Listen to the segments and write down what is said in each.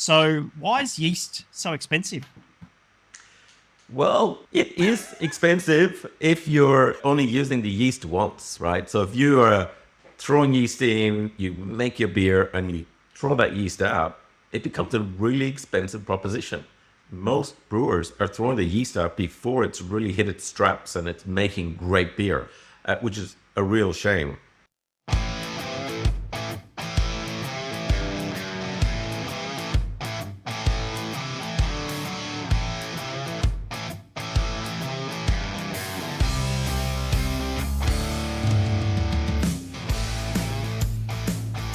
So why is yeast so expensive? Well, it is expensive if you're only using the yeast once, right? So if you are throwing yeast in, you make your beer and you throw that yeast out, it becomes a really expensive proposition. Most brewers are throwing the yeast out before it's really hit its straps and it's making great beer, which is a real shame.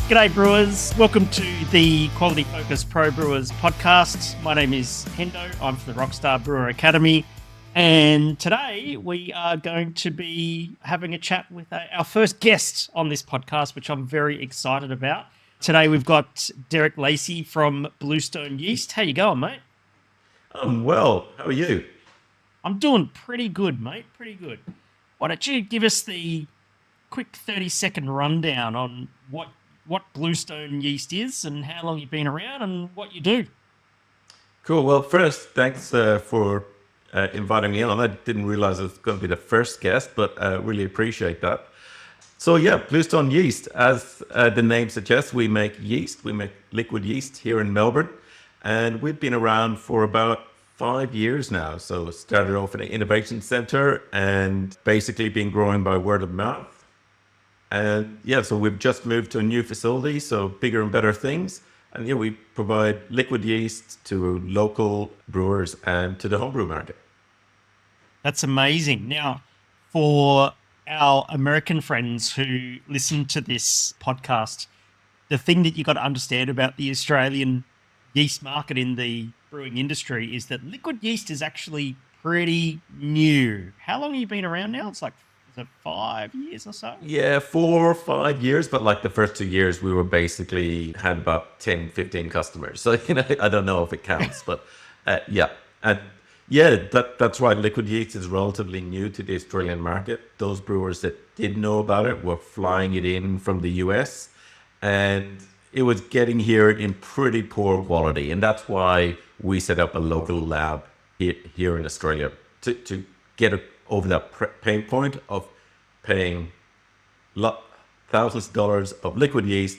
G'day brewers, welcome to the Quality Focus Pro Brewers podcast. My name is Hendo, I'm from the Rockstar Brewer Academy, and today we are going to be having a chat with our first guest on this podcast, which I'm very excited about. Today we've got Derek Lacey from Bluestone Yeast. How you going, mate? Well, how are you? I'm doing pretty good, mate, pretty good. Why don't you give us the quick 30-second rundown on what Bluestone Yeast is and how long you've been around and what you do. Cool. Well, first, thanks for inviting me on. I didn't realize it was going to be the first guest, but really appreciate that. So yeah, Bluestone Yeast, as the name suggests, we make yeast. We make liquid yeast here in Melbourne, and we've been around for about 5 years now. So started off in an innovation center and basically been growing by word of mouth. And yeah, so we've just moved to a new facility, so bigger and better things. And yeah, we provide liquid yeast to local brewers and to the homebrew market. That's amazing. Now, for our American friends who listen to this podcast, the thing that you got to understand about the Australian yeast market in the brewing industry is that liquid yeast is actually pretty new. How long have you been around now? It's like, is it 5 years or so? Yeah, 4 or 5 years, but like the first 2 years, we were basically had about 10, 15 customers. So, I don't know if it counts, but yeah. And yeah, that's right. Liquid yeast is relatively new to the Australian market. Those brewers that did know about it were flying it in from the US, and it was getting here in pretty poor quality. And that's why we set up a local lab here in Australia to get over that pain point of paying thousands of dollars of liquid yeast,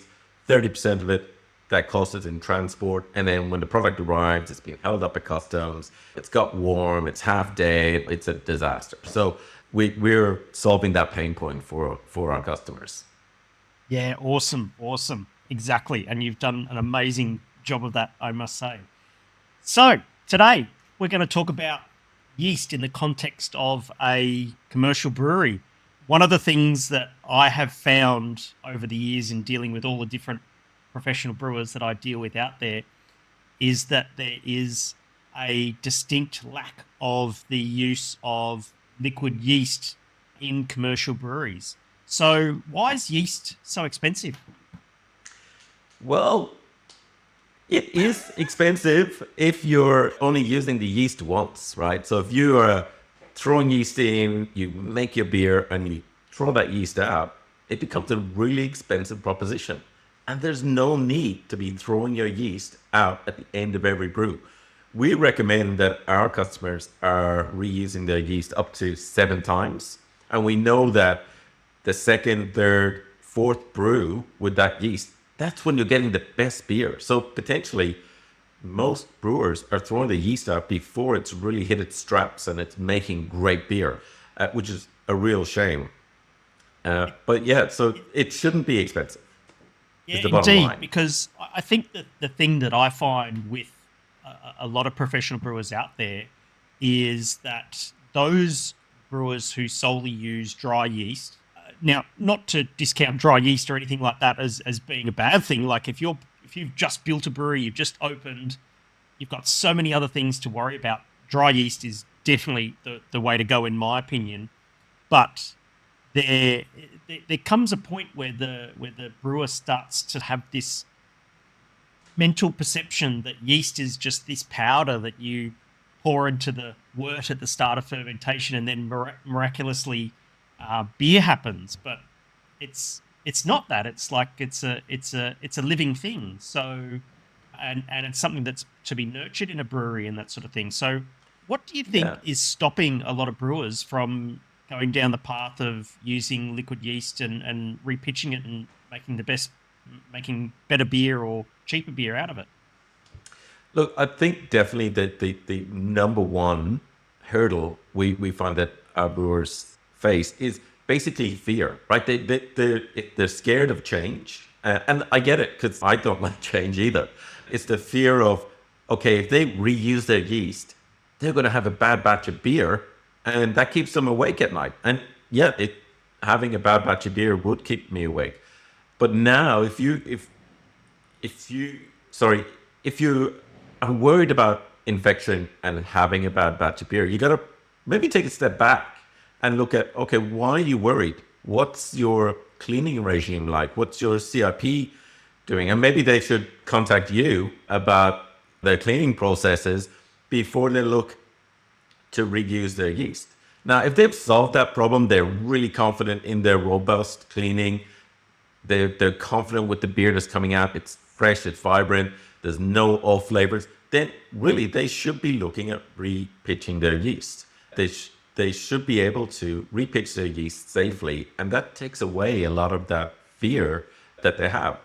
30% of it that costs us in transport. And then when the product arrives, it's being held up at customs, it's got warm, it's half dead, it's a disaster. So we're solving that pain point for our customers. Yeah, awesome, awesome. Exactly. And you've done an amazing job of that, I must say. So today we're going to talk about yeast in the context of a commercial brewery. One of the things that I have found over the years in dealing with all the different professional brewers that I deal with out there is that there is a distinct lack of the use of liquid yeast in commercial breweries. So why is yeast so expensive? Well, it is expensive if you're only using the yeast once, right? So if you are throwing yeast in, you make your beer and you throw that yeast out, it becomes a really expensive proposition. And there's no need to be throwing your yeast out at the end of every brew. We recommend that our customers are reusing their yeast up to 7 times. And we know that the second, third, fourth brew with that yeast, that's when you're getting the best beer. So potentially, most brewers are throwing the yeast out before it's really hit its straps and it's making great beer, which is a real shame. But yeah, so it shouldn't be expensive, is Yeah, the bottom indeed, line. because I think that the thing that I find with a lot of professional brewers out there is that those brewers who solely use dry yeast, now not to discount dry yeast or anything like that as being a bad thing. Like if you've just built a brewery, you've just opened, you've got so many other things to worry about. Dry yeast is definitely the way to go, in my opinion. But there, there comes a point where the brewer starts to have this mental perception that yeast is just this powder that you pour into the wort at the start of fermentation, and then miraculously beer happens. But it's not that. It's like it's a living thing. So and it's something that's to be nurtured in a brewery and that sort of thing. So what do you think Yeah. is stopping a lot of brewers from going down the path of using liquid yeast and repitching it and making better beer or cheaper beer out of it? Look, I think definitely that the number one hurdle we find that our brewers face is basically fear, right? They're scared of change. And I get it because I don't like change either. It's the fear of, okay, if they reuse their yeast, they're going to have a bad batch of beer and that keeps them awake at night. And yeah, having a bad batch of beer would keep me awake. But now if you sorry if you are worried about infection and having a bad batch of beer, you got to maybe take a step back and look at, okay, why are you worried? What's your cleaning regime like? What's your CIP doing? And maybe they should contact you about their cleaning processes before they look to reuse their yeast. Now, if they've solved that problem, they're really confident in their robust cleaning. They're confident with the beer that's coming out. It's fresh, it's vibrant, there's no off flavors. Then really they should be looking at repitching their yeast. They should be able to repitch their yeast safely, and that takes away a lot of that fear that they have.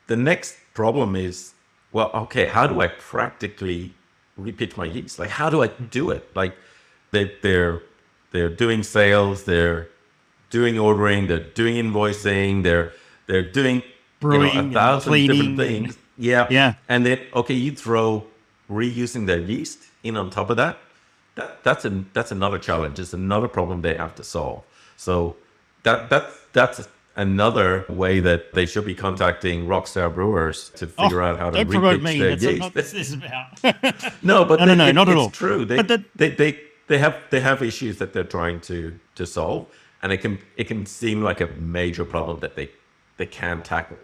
The next problem is, well, okay, how do I practically repitch my yeast? Like, how do I do it? Like, they're doing sales, they're doing ordering, they're doing invoicing, they're doing Brewing a thousand different cleaning things. Yeah. yeah. And then okay, you throw reusing their yeast in on top of that. That's another challenge. It's another problem they have to solve. So that's another way that they should be contacting Rockstar Brewers to figure out how to Don't promote repitch me. their That's yeast. not what this is about. No, but no, not at all. It's true. But They have issues that they're trying to solve, and it can seem like a major problem that they can tackle.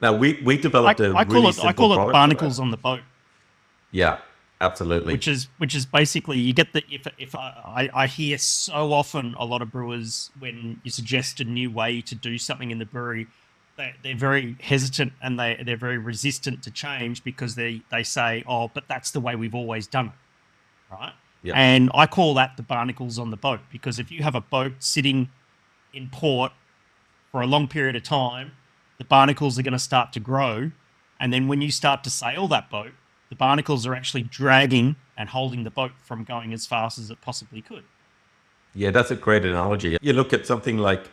Now we developed a really simple I call it product for barnacles that. on the boat, Yeah, absolutely. which is basically you get the if I hear so often a lot of brewers when you suggest a new way to do something in the brewery, they're very hesitant and they're very resistant to change because they say, oh, but that's the way we've always done it, right? Yeah. And I call that the barnacles on the boat, because if you have a boat sitting in port for a long period of time, the barnacles are going to start to grow. And then when you start to sail that boat, the barnacles are actually dragging and holding the boat from going as fast as it possibly could. Yeah, that's a great analogy. You look at something like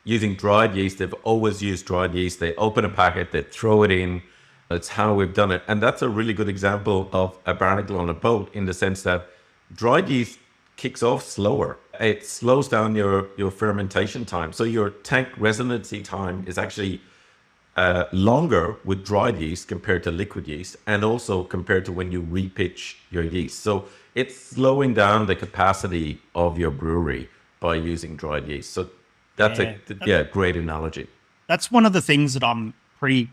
using dried yeast. They've always used dried yeast. They open a packet, they throw it in. That's how we've done it. And that's a really good example of a barnacle on a boat, in the sense that dried yeast kicks off slower. It slows down your fermentation time. So your tank residency time is actually longer with dried yeast compared to liquid yeast, and also compared to when you repitch your yeast. So it's slowing down the capacity of your brewery by using dried yeast. So that's great analogy. That's one of the things that I'm pretty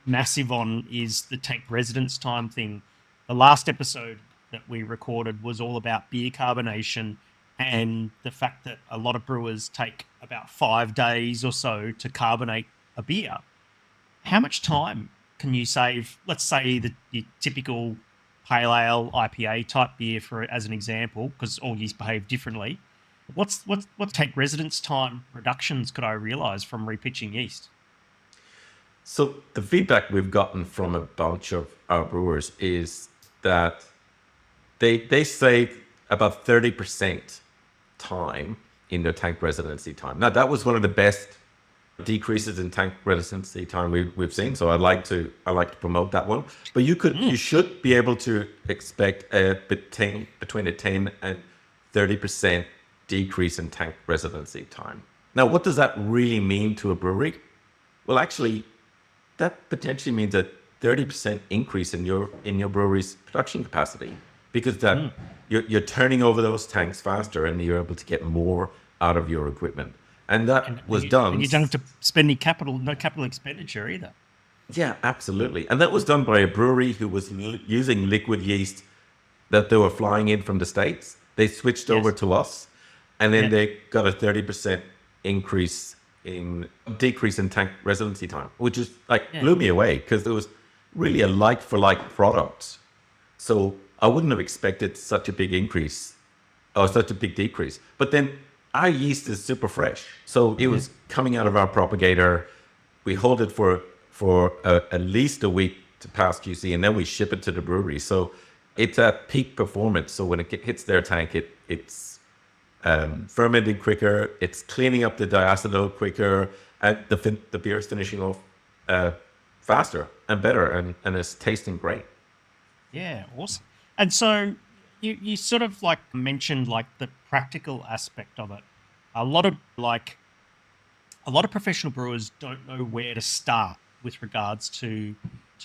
massive on, is the tank residence time thing. The last episode that we recorded was all about beer carbonation and the fact that a lot of brewers take about 5 days or so to carbonate a beer. How much time can you save? Let's say your typical pale ale, IPA type beer, for as an example, because all yeast behave differently. What tank residence time reductions could I realize from repitching yeast? So the feedback we've gotten from a bunch of our brewers is that they save about 30% time in their tank residency time. Now, that was one of the best decreases in tank residency time we've seen. So I like to promote that one. But you should be able to expect between a 10 and 30% decrease in tank residency time. Now, what does that really mean to a brewery? Well, actually, that potentially means a 30% increase in your brewery's production capacity, because you're turning over those tanks faster and you're able to get more out of your equipment. And that was done. And you don't have to spend no capital expenditure either. Yeah, absolutely. And that was done by a brewery who was using liquid yeast that they were flying in from the States. They switched over to us, and then they got a 30% decrease in tank residency time, which is blew me away, because really a like for like product. So I wouldn't have expected such a big increase or such a big decrease. But then our yeast is super fresh. So it was coming out of our propagator. We hold it for at least a week to pass QC, and then we ship it to the brewery. So it's at peak performance. So when it hits their tank, it's fermenting quicker, it's cleaning up the diacetyl quicker, and the beer is finishing off faster and better, and it's tasting great. Yeah, awesome. And so you sort of like mentioned like the practical aspect of it. A lot of professional brewers don't know where to start with regards to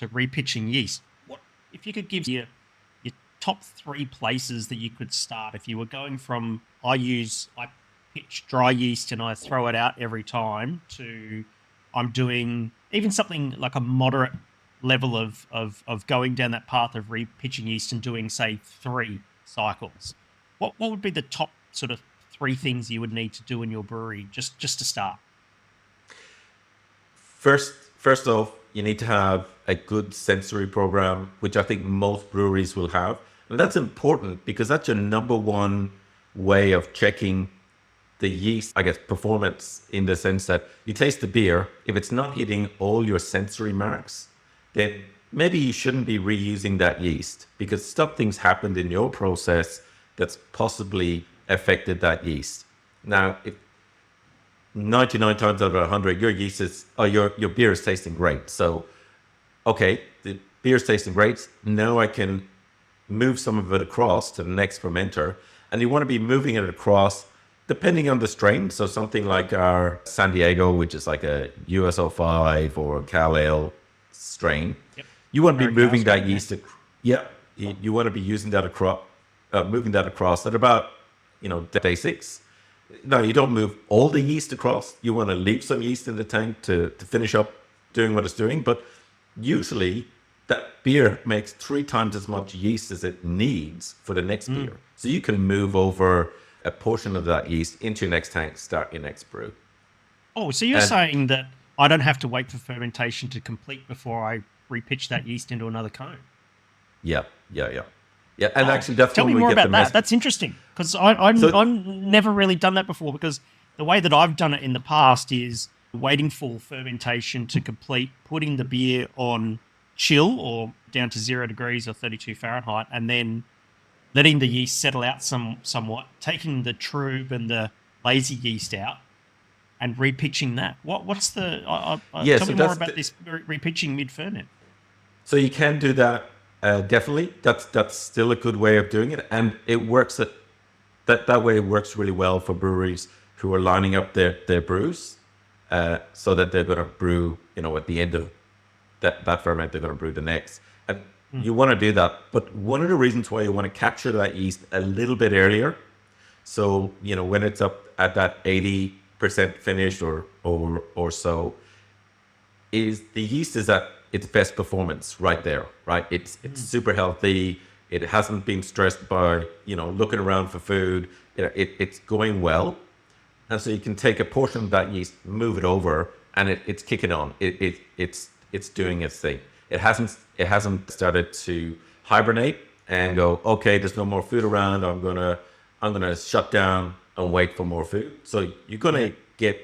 repitching yeast. What if you could give your top 3 places that you could start if you were going from I pitch dry yeast and I throw it out every time to I'm doing even something like a moderate level of going down that path of repitching yeast and doing say 3 cycles. What would be the top sort of 3 things you would need to do in your brewery just to start? First off, you need to have a good sensory program, which I think most breweries will have. And that's important because that's your number one way of checking the yeast, I guess, performance, in the sense that you taste the beer. If it's not hitting all your sensory marks, then maybe you shouldn't be reusing that yeast because something's happened in your process that's possibly affected that yeast. Now, if 99 times out of 100, your yeast is, your beer is tasting great. So, okay, the beer is tasting great. Now I can move some of it across to the next fermenter. And you want to be moving it across depending on the strain. So something like our San Diego, which is like a US-05 or Cal Ale strain. Yep. You want to be moving that yeast. You want to be using that across, moving that across at about, day 6. No, you don't move all the yeast across. You want to leave some yeast in the tank to finish up doing what it's doing. But usually that beer makes 3 times as much yeast as it needs for the next beer. So you can move over a portion of that yeast into your next tank, start your next brew. Oh, so you're saying that I don't have to wait for fermentation to complete before I repitch that yeast into another cone? Yeah. And actually, that's tell me when we more get about that. That's interesting because I've never really done that before. Because the way that I've done it in the past is waiting for fermentation to complete, putting the beer on chill or down to 0 degrees or 32 Fahrenheit, and then letting the yeast settle out somewhat, taking the trub and the lazy yeast out, and repitching that. What's the? Tell me more about this repitching mid-ferment. So you can do that. Definitely, that's still a good way of doing it, and it works. That way, it works really well for breweries who are lining up their brews, so that they're going to brew, at the end of that ferment, they're going to brew the next. And you want to do that, but one of the reasons why you want to capture that yeast a little bit earlier, so when it's up at that 80% finished or so, is the yeast is at its best performance right there, right? It's super healthy. It hasn't been stressed by, looking around for food. It's going well. And so you can take a portion of that yeast, move it over, and it's kicking on. It's doing its thing. It hasn't started to hibernate and go, okay, there's no more food around. I'm gonna shut down and wait for more food. So you're gonna get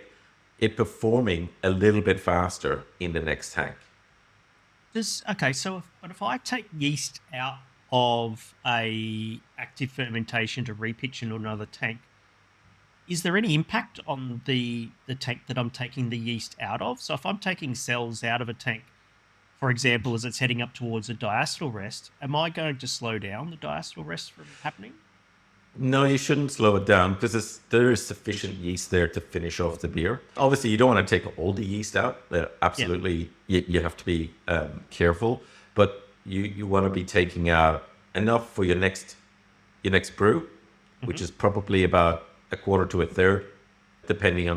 it performing a little bit faster in the next tank. So if I take yeast out of a active fermentation to repitch into another tank, is there any impact on the tank that I'm taking the yeast out of? So if I'm taking cells out of a tank, for example, as it's heading up towards a diacetyl rest, am I going to slow down the diacetyl rest from happening? No, you shouldn't slow it down because there is sufficient yeast there to finish off the beer. Obviously, you don't want to take all the yeast out. Absolutely, you have to be careful, but you want to be taking out enough for your next brew, which is probably about a quarter to a third, depending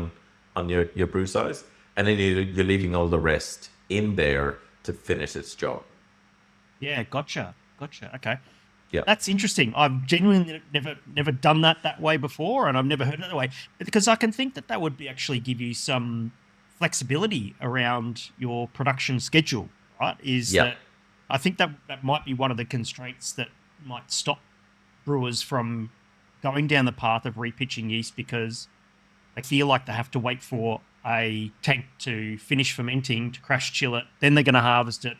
on your brew size, and then you're leaving all the rest in there to finish its job. Yeah, gotcha. Okay. Yeah, that's interesting. I've genuinely never done that way before, and I've never heard it that way, because I can think that would be actually give you some flexibility around your production schedule, right? That I think that might be one of the constraints that might stop brewers from going down the path of repitching yeast, because they feel like they have to wait for a tank to finish fermenting, to crash chill it, then they're going to harvest it,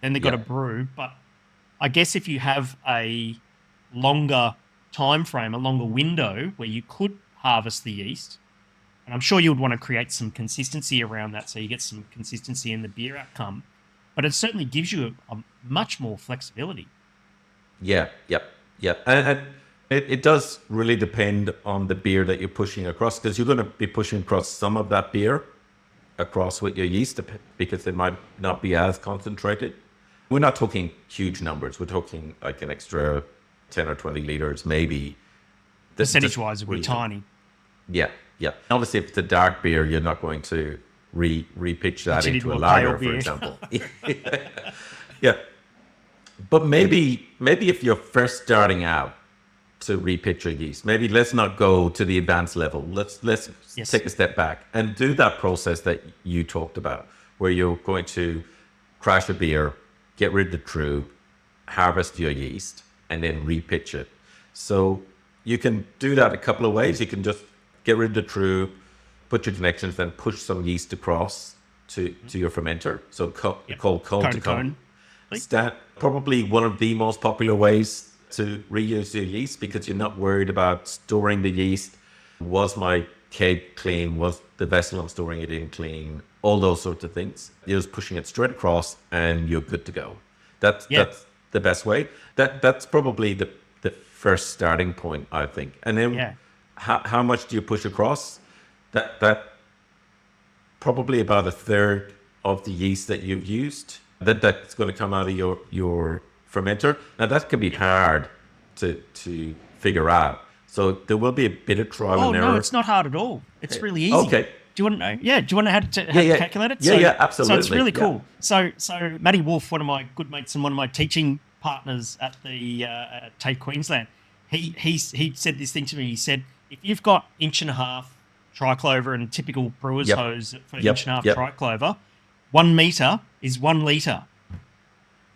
then they've got to brew. But I guess if you have a longer time frame, a longer window where you could harvest the yeast, and I'm sure you would want to create some consistency around that so you get some consistency in the beer outcome, but it certainly gives you a much more flexibility. Yeah, and it does really depend on the beer that you're pushing across, because you're going to be pushing across some of that beer across with your yeast because it might not be as concentrated. We're not talking huge numbers. We're talking like an extra 10 or 20 liters, maybe. Percentage-wise, it would be tiny. Yeah. Obviously, if it's a dark beer, you're not going to repitch that into a lager, for example. Yeah. But maybe if you're first starting out to repitch your yeast, maybe let's not go to the advanced level. Let's take a step back and do that process that you talked about, where you're going to crash a beer, get rid of the true, harvest your yeast, and then repitch it. So you can do that a couple of ways. You can just get rid of the true, put your connections, then push some yeast across to your fermenter. So called cone to cone. That probably one of the most popular ways to reuse your yeast, because you're not worried about storing the yeast. Was my keg clean? Was the vessel I'm storing it in clean? All those sorts of things. You're just pushing it straight across and you're good to go. That's the best way. That's probably the first starting point, I think. And then how much do you push across? That probably about a third of the yeast that you've used, that's going to come out of your fermenter. Now that can be hard to figure out. So there will be a bit of trial and error. Oh no, it's not hard at all. It's really easy. Okay. Do you want to know? Yeah. Do you want to know how to calculate it? Absolutely. So it's really cool. So Matty Wolf, one of my good mates and one of my teaching partners at the TAFE Queensland, he said this thing to me. He said, if you've got 1.5 triclover and typical brewer's hose for 1.5 triclover, 1 meter is 1 liter.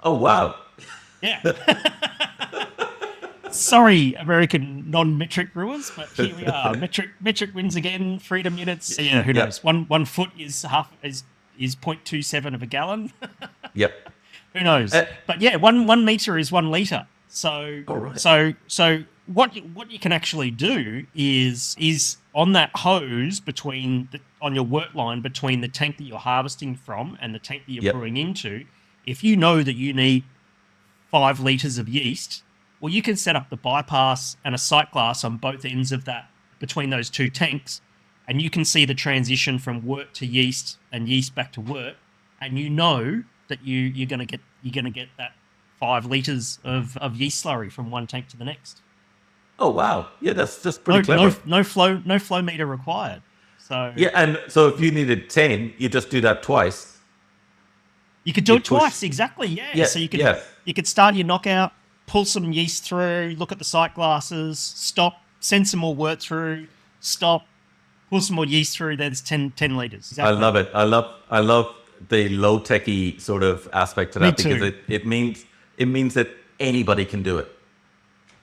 Oh wow. Yeah. Sorry, American non-metric brewers, but here we are. Metric wins again. Freedom units. Yeah, who knows? 1 foot is 0.27 of a gallon. Yep. Who knows? But yeah, one meter is 1 liter. So so what you can actually do is on that hose on your work line between the tank that you're harvesting from and the tank that you're brewing into, if you know that you need 5 liters of yeast, well, you can set up the bypass and a sight glass on both ends of that, between those two tanks, and you can see the transition from wort to yeast and yeast back to wort, and you know that you're going to get that 5 liters of yeast slurry from one tank to the next. Oh wow! Yeah, that's just pretty clever. No flow meter required. So yeah, and so if you needed 10, you just do that twice. You could do it twice, exactly. Yeah. So you could start your knockout, pull some yeast through, look at the sight glasses, stop, send some more wort through, stop, pull some more yeast through. There's 10 liters. Exactly. I love it. I love the low techy sort of aspect to that, because it means that anybody can do it.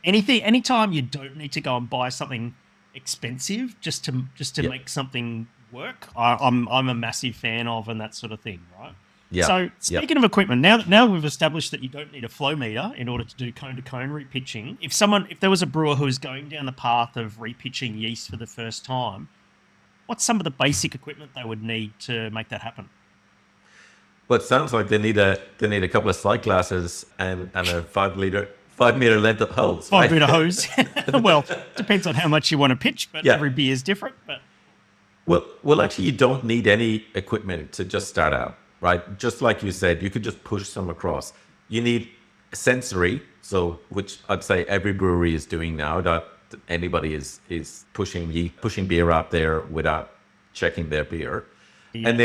Anytime you don't need to go and buy something expensive just to make something work, I'm a massive fan of, and that sort of thing, right? Yeah. So speaking of equipment, now we've established that you don't need a flow meter in order to do cone to cone repitching. If there was a brewer who was going down the path of repitching yeast for the first time, what's some of the basic equipment they would need to make that happen? Well, it sounds like they need a couple of sight glasses and a 5 meter length of hose. 5 meter hose. Well, depends on how much you want to pitch, but every beer is different. But well, actually, you don't need any equipment to just start out, right? Just like you said, you could just push some across. You need sensory, which I'd say every brewery is doing now. That anybody is pushing beer out there without checking their beer, and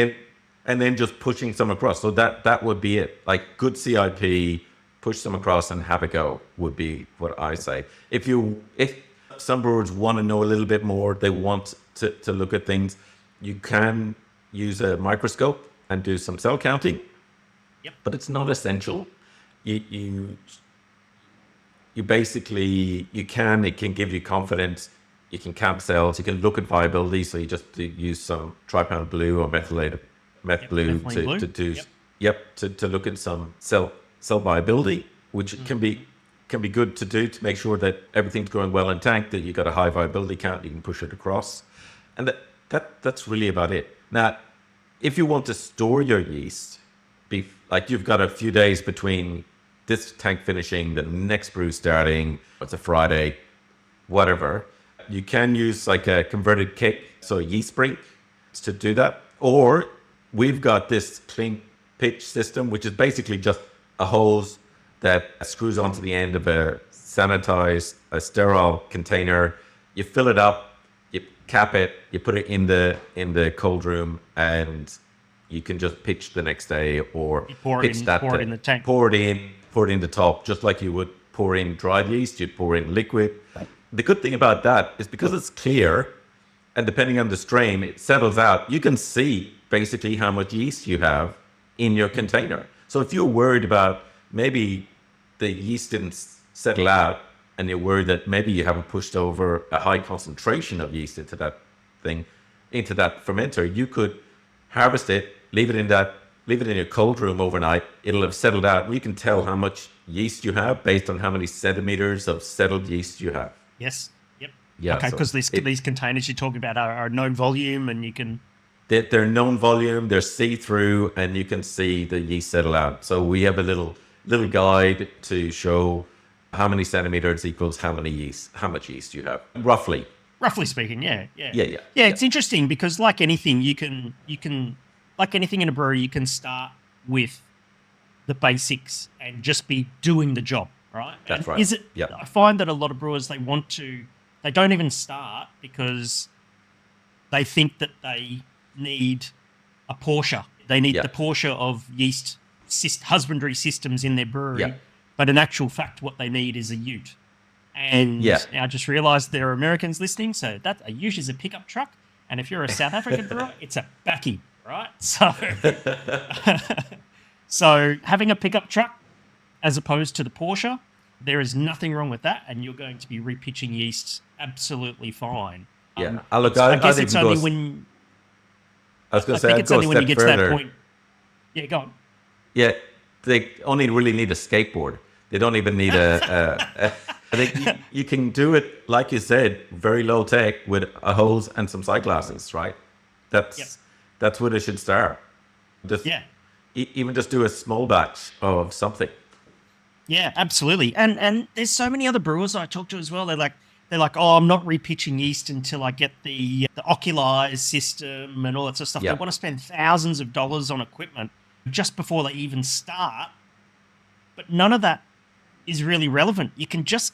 then just pushing some across. So that would be it. Like good CIP, push some across and have a go would be what I say. If some brewers want to know a little bit more, they want to look at things, you can use a microscope and do some cell counting. Yep. But it's not essential. you you basically it can give you confidence. You can count cells. You can look at viability. So you just use some tripanel blue or methylated meth Yep, blue methylene blue. to do Yep. to look at some cell viability, which can be good to do to make sure that everything's going well in tank. That you got a high viability count. You can push it across, and that's really about it. Now, if you want to store your yeast, like you've got a few days between this tank finishing, the next brew starting, it's a Friday, whatever, you can use like a converted kick, so a yeast brink to do that. Or we've got this clean pitch system, which is basically just a hose that screws onto the end of a sanitized, a sterile container. You fill it up, you cap it, you put it in the cold room, and you can just pitch the next day or Pour it in the tank. Pour it in the top, just like you would pour in dried yeast, you'd pour in liquid. The good thing about that is because it's clear, and depending on the strain, it settles out. You can see basically how much yeast you have in your container. So if you're worried about maybe the yeast didn't settle out, and you're worried that maybe you haven't pushed over a high concentration of yeast into that fermenter, you could harvest it, leave it in your cold room overnight. It'll have settled out, and you can tell how much yeast you have based on how many centimeters of settled yeast you have. Yes. Yep. Yeah. Okay, so because these containers you're talking about are known volume, and you can. They're known volume. They're see-through, and you can see the yeast settle out. So we have a little guide to show how many centimeters equals how much yeast you have, roughly. Roughly speaking, yeah. Yeah. It's interesting because, like anything, you can like anything in a brewery, you can start with the basics and just be doing the job, right? That's and right. Is it? Yeah. I find that a lot of brewers they don't even start because they think that they need a Porsche. They need the Porsche of yeast husbandry systems in their brewery. Yeah. But in actual fact, what they need is a ute. And I just realised there are Americans listening, so that a ute is a pickup truck. And if you're a South African brewer, it's a bakkie, right? So having a pickup truck as opposed to the Porsche, there is nothing wrong with that, and you're going to be repitching yeast absolutely fine. Yeah. I guess it's only when... I was going to say, it's only when you get to that point... Yeah, go on. Yeah, they only really need a skateboard. They don't even need I think you can do it, like you said, very low tech with a hose and some sight glasses, right? That's where they should start. Even just do a small batch of something. Yeah, absolutely. And there's so many other brewers I talk to as well. They're like, oh, I'm not repitching yeast until I get the Oculize system and all that sort of stuff. Yep. They want to spend thousands of dollars on equipment just before they even start. But none of that is really relevant. You can just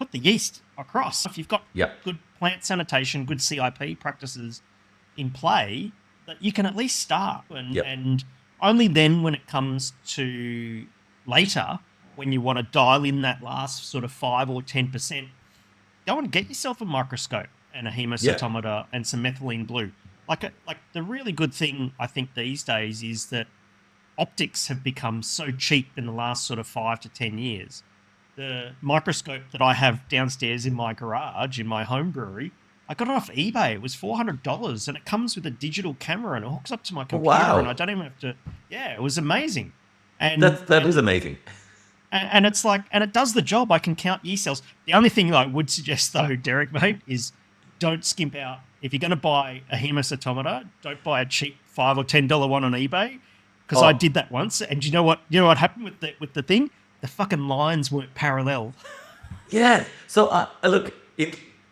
put the yeast across. If you've got good plant sanitation, good CIP practices in play, that you can at least start. And only then when it comes to later, when you want to dial in that last sort of 5 or 10%, go and get yourself a microscope and a hemocytometer and some methylene blue. Like the really good thing I think these days is that optics have become so cheap in the last sort of 5 to 10 years. The microscope that I have downstairs in my garage, in my home brewery, I got it off eBay. It was $400, and it comes with a digital camera, and it hooks up to my computer, and I don't even have to... Yeah, it was amazing. And that is amazing. And it's like, and it does the job. I can count yeast cells. The only thing I would suggest, though, Derek, mate, is don't skimp out. If you're going to buy a hemocytometer, don't buy a cheap $5 or $10 one on eBay. Because I did that once, and you know what happened with the thing? The fucking lines weren't parallel. Yeah. So look,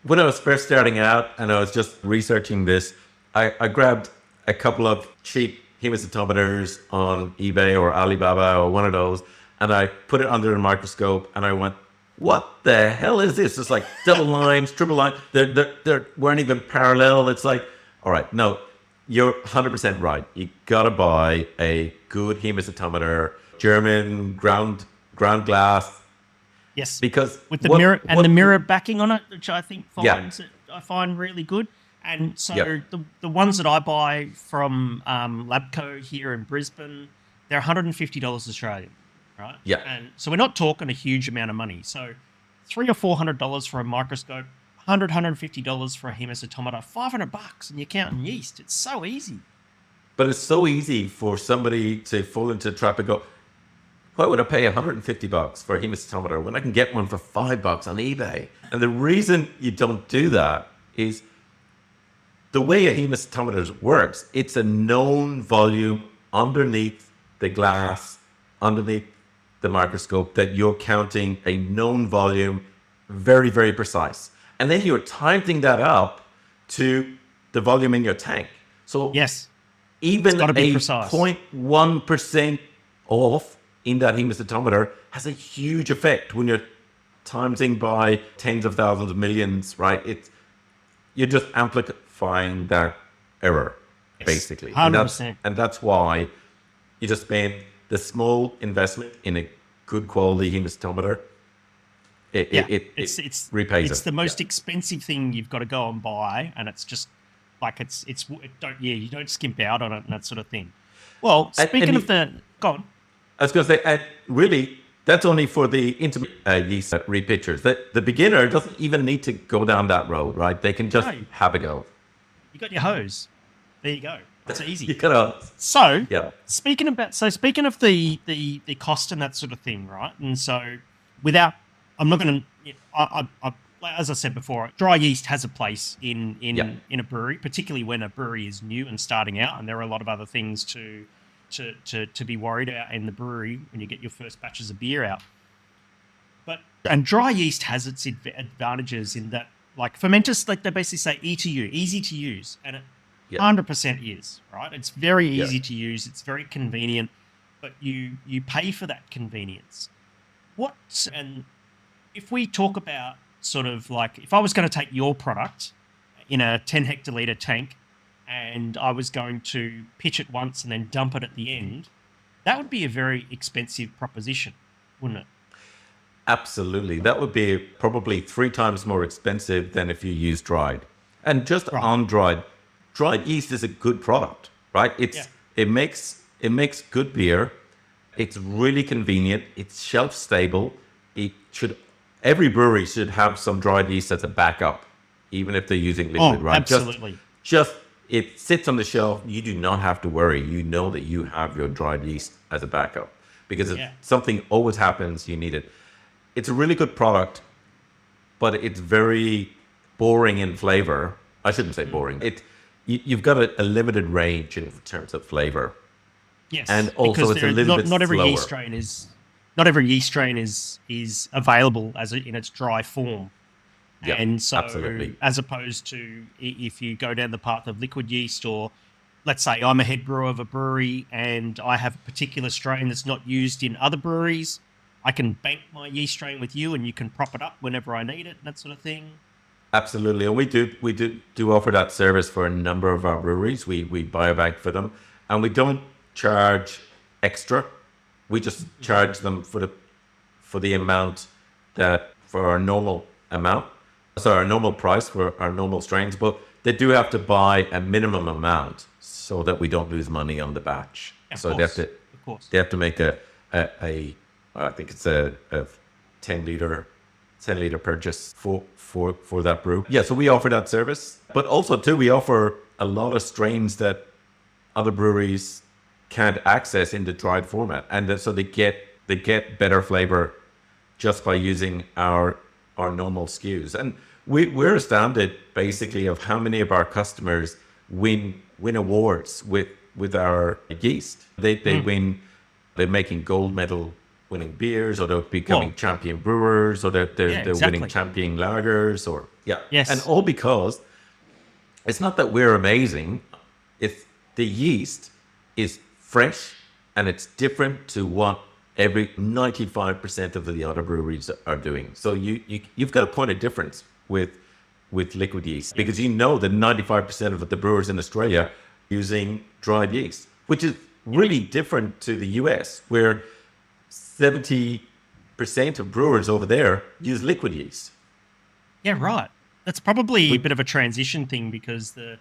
when I was first starting out and I was just researching this, I grabbed a couple of cheap hemocytometers on eBay or Alibaba or one of those, and I put it under a microscope, and I went, "What the hell is this?" It's like double lines, triple lines. They weren't even parallel. It's like, all right, no. You're 100% right. You gotta buy a good hemocytometer, German ground glass. Yes, because with the mirror and the mirror backing on it, which I think I find really good. And so the ones that I buy from Labco here in Brisbane, they're $150 Australian. right? Yeah. And so we're not talking a huge amount of money. So $300 or $400 for a microscope, $150 for a hemocytometer, $500, and you're counting yeast. It's so easy. But it's so easy for somebody to fall into a trap and go, why would I pay $150 for a hemocytometer when I can get one for $5 on eBay? And the reason you don't do that is the way a hemocytometer works. It's a known volume underneath the glass, underneath the microscope, that you're counting a known volume, very, very precise. And then you're tightening that up to the volume in your tank. So yes, even a precise. 0.1% off in that hemocytometer has a huge effect when you're timesing by tens of thousands of millions, right? You're just amplifying that error, basically. 100%. And that's why you just spend the small investment in a good quality hemocytometer. It repays. It's the most expensive thing you've got to go and buy, and it's just like you don't skimp out on it and that sort of thing. Well, speaking of the, go on. I was going to say, and really, that's only for the intermediate yeast repitchers. The beginner doesn't even need to go down that road, right? They can just have a go. You got your hose. There you go. It's easy. You gotta. So, yeah. Speaking of the cost and that sort of thing, right? And so, I'm not going to. As I said before, dry yeast has a place in a brewery, particularly when a brewery is new and starting out, and there are a lot of other things to be worried about in the brewery when you get your first batches of beer out. And dry yeast has its advantages in that, like fermenters, like they basically say E2U, easy to use, and it 100% is, right? It's very easy to use. It's very convenient, but you pay for that convenience. And if we talk about sort of like, if I was going to take your product in a 10 hectoliter tank and I was going to pitch it once and then dump it at the end, that would be a very expensive proposition, wouldn't it? Absolutely. That would be probably 3 times more expensive than if you use dried. And just on dried yeast is a good product, right? It makes good beer. It's really convenient. It's shelf stable. Every brewery should have some dried yeast as a backup, even if they're using liquid, right? Absolutely. Just it sits on the shelf. You do not have to worry. You know that you have your dried yeast as a backup because if something always happens, you need it. It's a really good product, but it's very boring in flavor. I shouldn't say boring. You've got a limited range in terms of flavor. Yes, and also it's a little bit not every slower. Not every yeast strain is available in its dry form. Yep, and so absolutely. As opposed to if you go down the path of liquid yeast, or let's say I'm a head brewer of a brewery and I have a particular strain that's not used in other breweries, I can bank my yeast strain with you and you can prop it up whenever I need it, that sort of thing. Absolutely. And we do offer that service for a number of our breweries. We buy a bank for them, and we don't charge extra. We just charge them for the amount for our normal amount. So our normal price for our normal strains, but they do have to buy a minimum amount so that we don't lose money on the batch. They have to make a I think it's a 10 liter purchase for that brew. Yeah, so we offer that service, but also too we offer a lot of strains that other breweries can't access in the dried format, and so they get better flavor just by using our normal SKUs. And we're astounded basically of how many of our customers win awards with our yeast. They win. They're making gold medal winning beers, or they're becoming champion brewers, or they're winning champion lagers, or and all because it's not that we're amazing. It's the yeast is fresh and it's different to what every 95% of the other breweries are doing. So you've got a point of difference with liquid yeast, because you know that 95% of the brewers in Australia are using dried yeast, which is really different to the US, where 70% of brewers over there use liquid yeast. Yeah, right. That's probably a bit of a transition thing, because the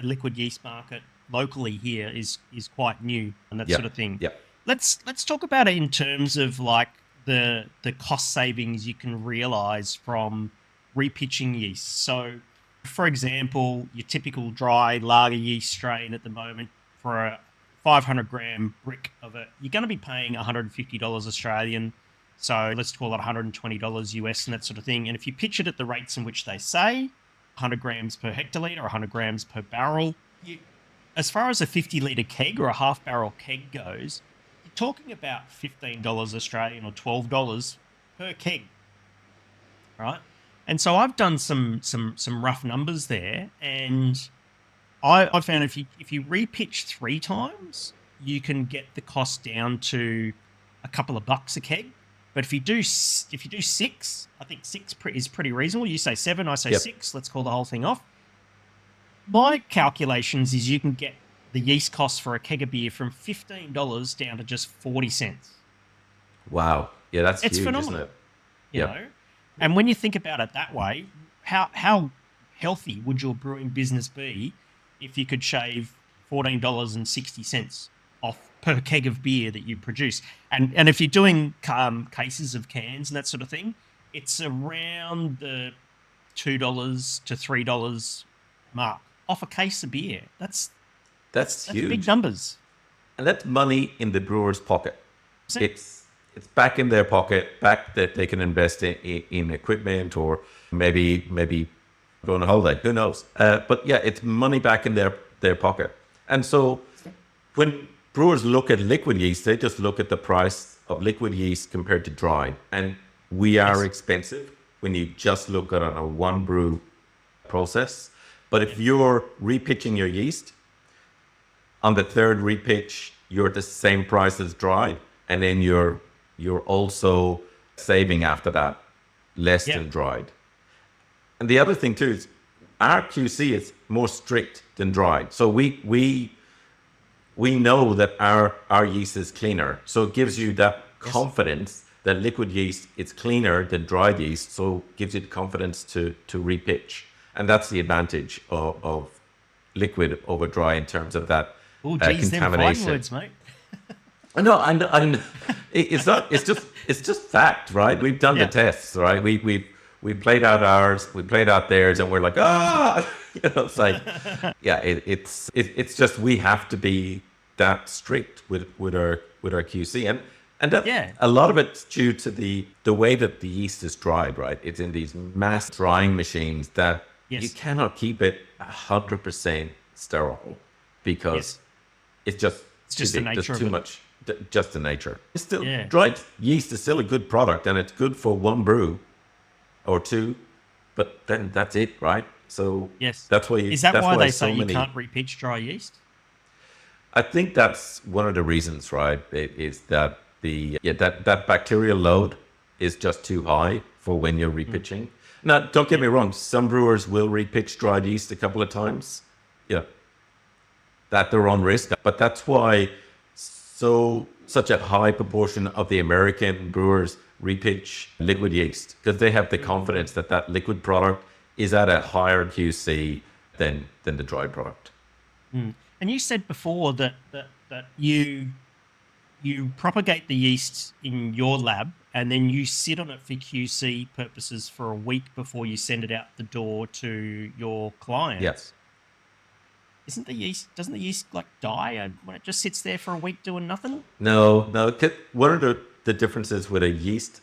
liquid yeast market locally here is quite new and that sort of thing. Yeah. let's talk about it in terms of like the cost savings you can realize from repitching yeast. So, for example, your typical dry lager yeast strain at the moment for a 500 gram brick of it, you're going to be paying $150 Australian. So let's call it $120 US and that sort of thing. And if you pitch it at the rates in which they say, 100 grams per hectolitre, 100 grams per barrel, as far as a 50-litre keg or a half barrel keg goes, you're talking about $15 Australian or $12 per keg, right? And so I've done some rough numbers there, and I found if you repitch 3 times, you can get the cost down to a couple of bucks a keg. But if you do 6, I think 6 is pretty reasonable. You say 7, I say 6. Let's call the whole thing off. My calculations is you can get the yeast cost for a keg of beer from $15 down to just 40 cents. Wow. Yeah, that's it's huge, phenomenal, isn't it? You know? And when you think about it that way, how healthy would your brewing business be if you could shave $14.60 off per keg of beer that you produce? And if you're doing cases of cans and that sort of thing, it's around the $2 to $3 mark off a case of beer. That's huge. Big numbers. And that's money in the brewer's pocket. It's back in their pocket, back that they can invest in equipment or maybe go on a holiday. Who knows? But yeah, it's money back in their pocket. And so when brewers look at liquid yeast, they just look at the price of liquid yeast compared to dry. And we are expensive when you just look at a one brew process. But if you're repitching your yeast, on the third repitch, you're at the same price as dry. And then you're also saving after that less than dried. And the other thing too is our QC is more strict than dried. So we know that our yeast is cleaner. So it gives you that confidence that liquid yeast is cleaner than dried yeast. So it gives you the confidence to repitch. And that's the advantage of liquid over dry in terms of that contamination. Them words, mate. No, and it's not. It's just fact, right? We've done the tests, right? We played out ours, we played out theirs, and we're like, it's like, it's just we have to be that strict with our QC, and that a lot of it's due to the way that the yeast is dried, right? It's in these mass drying machines that you cannot keep it 100% sterile because it's just the nature of too much. Just the nature. It's still dried yeast is still a good product, and it's good for one brew or two, but then that's it, right? So that's why. Is that why they say you can't repitch dry yeast? I think that's one of the reasons, right? Is that that bacterial load is just too high for when you're repitching. Now, don't get me wrong. Some brewers will repitch dried yeast a couple of times. That they're on risk, but that's why. Such a high proportion of the American brewers repitch liquid yeast because they have the confidence that liquid product is at a higher QC than the dry product. And you said before that you propagate the yeast in your lab and then you sit on it for QC purposes for a week before you send it out the door to your clients. Yes. Doesn't the yeast like die when it just sits there for a week doing nothing? No. One of the differences with a yeast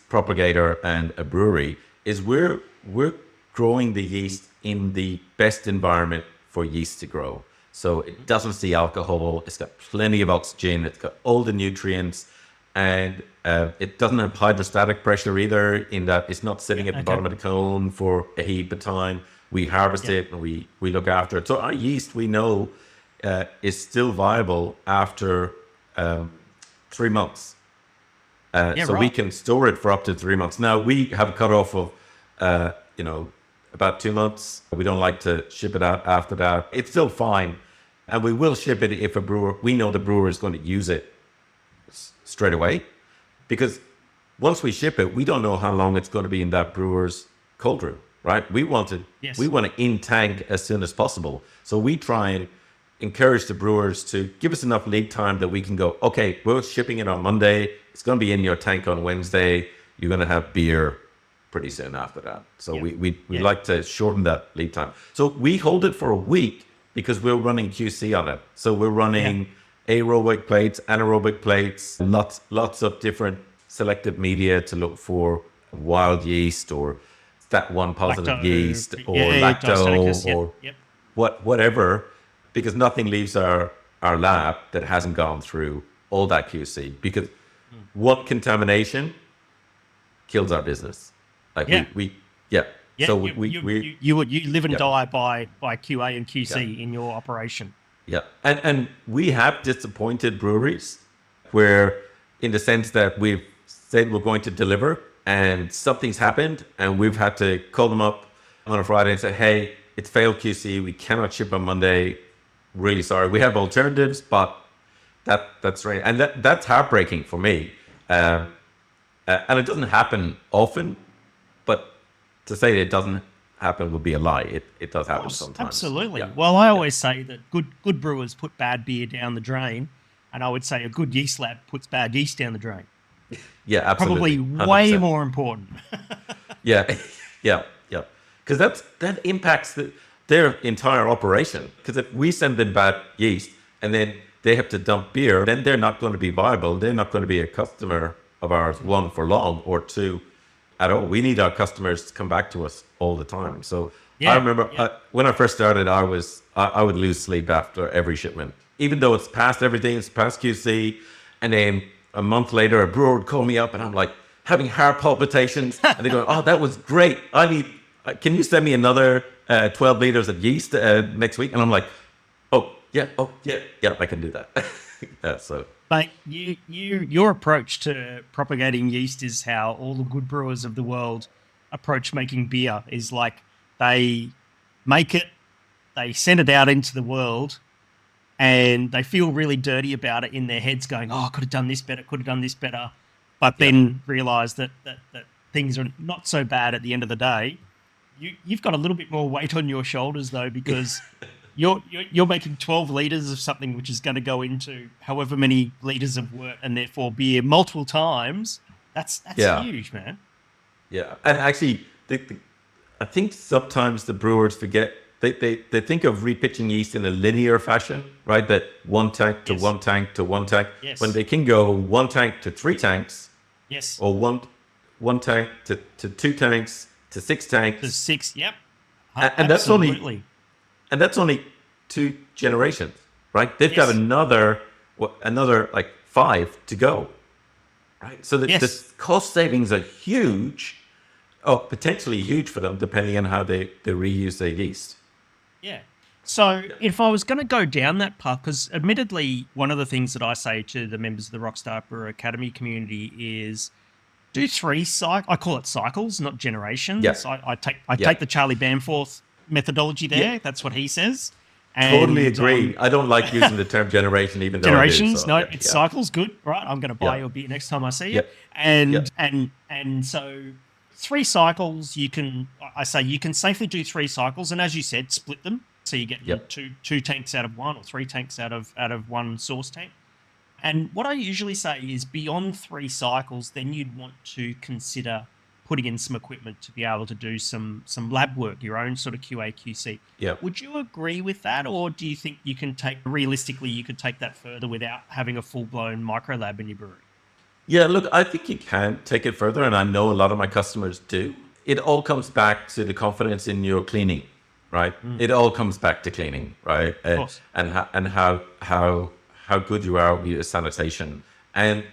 propagator and a brewery is we're growing the yeast in the best environment for yeast to grow. So it doesn't see alcohol. It's got plenty of oxygen. It's got all the nutrients, and it doesn't have hydrostatic pressure either. In that it's not sitting at the bottom of the cone for a heap of time. We harvest it and we look after it. So our yeast, we know, is still viable after 3 months. We can store it for up to 3 months. Now, we have a cutoff of, about 2 months. We don't like to ship it out after that. It's still fine. And we will ship it if we know the brewer is going to use it straight away. Because once we ship it, we don't know how long it's going to be in that brewer's cold room. Right, we want it in tank as soon as possible. So we try and encourage the brewers to give us enough lead time that we can go, okay, we're shipping it on Monday. It's going to be in your tank on Wednesday. You're going to have beer pretty soon after that. So we like to shorten that lead time. So we hold it for a week because we're running QC on it. So we're running aerobic plates, anaerobic plates, lots of different selective media to look for wild yeast or STAT1 positive yeast or lacto or whatever, because nothing leaves our lab that hasn't gone through all that QC, because one contamination kills our business. Like so you live and die by QA and QC in your operation. Yeah. And we have disappointed breweries where, in the sense that we've said we're going to deliver and something's happened and we've had to call them up on a Friday and say, hey, it's failed QC. We cannot ship on Monday. Really sorry. We have alternatives, but that's right. And that's heartbreaking for me. And it doesn't happen often, but to say that it doesn't happen would be a lie. It does happen sometimes. Absolutely. Yeah. Well, I always say that good brewers put bad beer down the drain, and I would say a good yeast lab puts bad yeast down the drain. Yeah, absolutely. Probably 100%. Way more important. Yeah. Because that impacts their entire operation. Because if we send them bad yeast and then they have to dump beer, then they're not going to be viable. They're not going to be a customer of ours, one, for long, or two, at all. We need our customers to come back to us all the time. So I remember when I first started, I would lose sleep after every shipment, even though it's past everything, it's past QC. And then a month later, a brewer would call me up and I'm like having heart palpitations. And they go, oh, that was great. Can you send me another 12 liters of yeast next week? And I'm like, yeah, I can do that. So. But your approach to propagating yeast is how all the good brewers of the world approach making beer. Is like they make it, they send it out into the world, and they feel really dirty about it in their heads, going, "Oh, I could have done this better," but then realize that things are not so bad at the end of the day. You've got a little bit more weight on your shoulders though, because you're making 12 liters of something which is going to go into however many liters of wort and therefore beer multiple times. That's huge, man. Yeah, and actually, I think sometimes the brewers forget. They think of repitching yeast in a linear fashion, right? That one tank to one tank to one tank. Yes. When they can go one tank to 3 tanks. Yes. Or one tank to 2 tanks to 6 tanks. To 6. Yep. And that's only. And that's only 2 generations, right? They've got another like 5 to go, right? So the cost savings are huge, potentially huge for them, depending on how they reuse their yeast. Yeah. So if I was going to go down that path, because admittedly, one of the things that I say to the members of the Rockstar Brewer Academy community is do 3 cycles. I call it cycles, not generations. Yes. I take the Charlie Bamforth methodology there. That's what he says. And, totally agree. I don't like using the term generation, even though generations. It's cycles. Good, right? I'm going to buy you a beer next time I see you. And so 3 cycles. You can safely do 3 cycles, and as you said, split them. So you get two tanks out of one, or 3 tanks out of one source tank. And what I usually say is beyond 3 cycles, then you'd want to consider putting in some equipment to be able to do some lab work, your own sort of QA, QC. Yeah. Would you agree with that, or do you think you could take that further without having a full-blown micro lab in your brewery? Yeah, look, I think you can take it further, and I know a lot of my customers do. It all comes back to the confidence in your cleaning, right? It all comes back to cleaning, right? Of course. And how good you are with your sanitation. And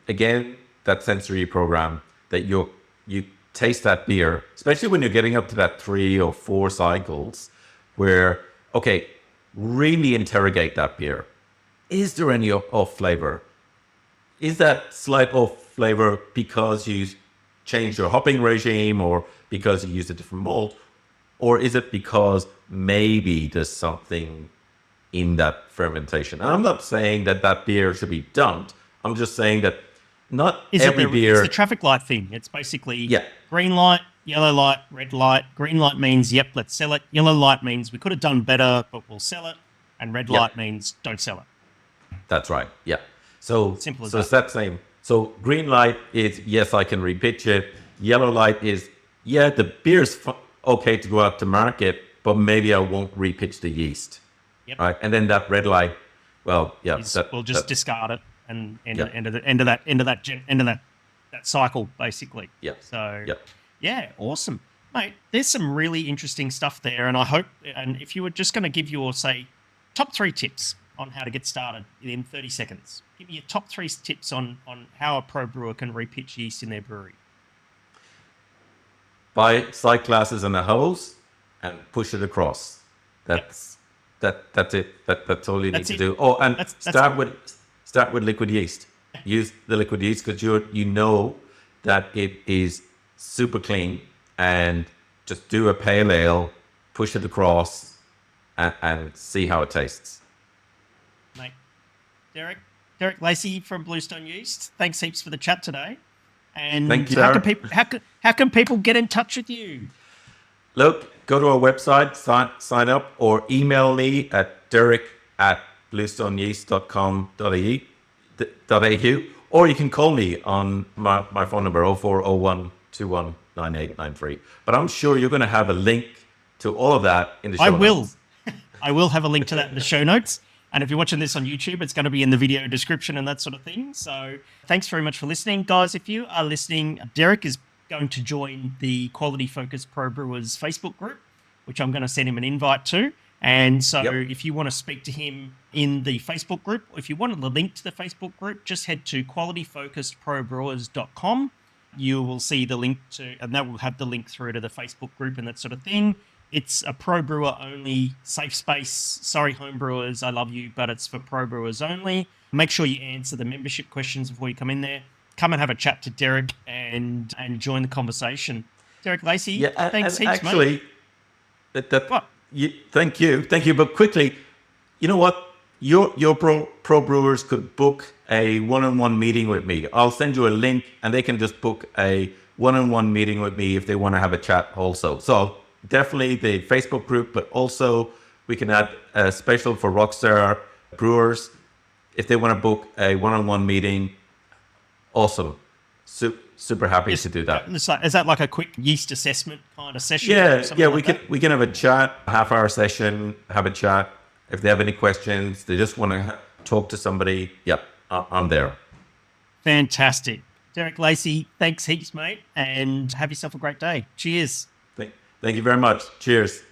again, that sensory program that you taste that beer, especially when you're getting up to that 3 or 4 cycles, where, okay, really interrogate that beer. Is there any off flavor? Is that slight off flavor because you changed your hopping regime, or because you used a different malt? Or is it because maybe there's something in that fermentation? And I'm not saying that beer should be dumped. I'm just saying that not every beer... It's the traffic light thing. It's basically green light, yellow light, red light. Green light means, yep, let's sell it. Yellow light means we could have done better, but we'll sell it. and red Yep. light means don't sell it. That's right. Yeah. So Simple as so that. it's that same. So green light is yes, I can repitch it. Yellow light is yeah, the beer's okay to go out to market, but maybe I won't repitch the yeast. Yep. Right. And then that red light, well, yeah, We'll just discard it and end Yeah. of that cycle, basically. Yeah. So Yeah. yeah, awesome, mate. There's some really interesting stuff there, and I hope. And if you were just going to give your say top 3 tips on how to get started in 30 seconds, give me your top 3 tips on how a pro brewer can repitch yeast in their brewery. Buy side glasses and a hose and push it across. That's it. That's all you need to do. Oh, and start with liquid yeast. Use the liquid yeast because you know that it is super clean, and just do a pale ale, push it across, and see how it tastes. Mate, Derek Lacey from Bluestone Yeast. Thanks heaps for the chat today. And Thank you, how can people get in touch with you? Look, go to our website, sign up, or email me at derek@bluestoneyeast.com.au, or you can call me on my phone number 0401 219893. But I'm sure you're going to have a link to all of that in the show notes. I will have a link to that in the show notes. And if you're watching this on YouTube, it's going to be in the video description and that sort of thing. So thanks very much for listening. Guys, if you are listening, Derek is going to join the Quality Focused Pro Brewers Facebook group, which I'm going to send him an invite to. And so if you want to speak to him in the Facebook group, or if you want the link to the Facebook group, just head to qualityfocusedprobrewers.com. You will see the link to, and that will have the link through to the Facebook group and that sort of thing. It's a pro brewer only safe space. Sorry, home brewers, I love you, but it's for pro brewers only. Make sure you answer the membership questions before you come in there. Come and have a chat to Derek and join the conversation. Derek Lacey, thanks heaps, actually, mate. Thank you. But quickly, you know what? Your pro brewers could book a one-on-one meeting with me. I'll send you a link, and they can just book a one-on-one meeting with me if they want to have a chat also. So definitely the Facebook group, but also we can add a special for Rockstar brewers if they want to book a one-on-one meeting. Awesome. Super happy to do that. Is that like a quick yeast assessment kind of session? Yeah. We can have a chat, a half-hour session, have a chat. If they have any questions, they just want to talk to somebody. Yep, I'm there. Fantastic. Derek Lacey, thanks heaps, mate, and have yourself a great day. Cheers. Thank you very much. Cheers.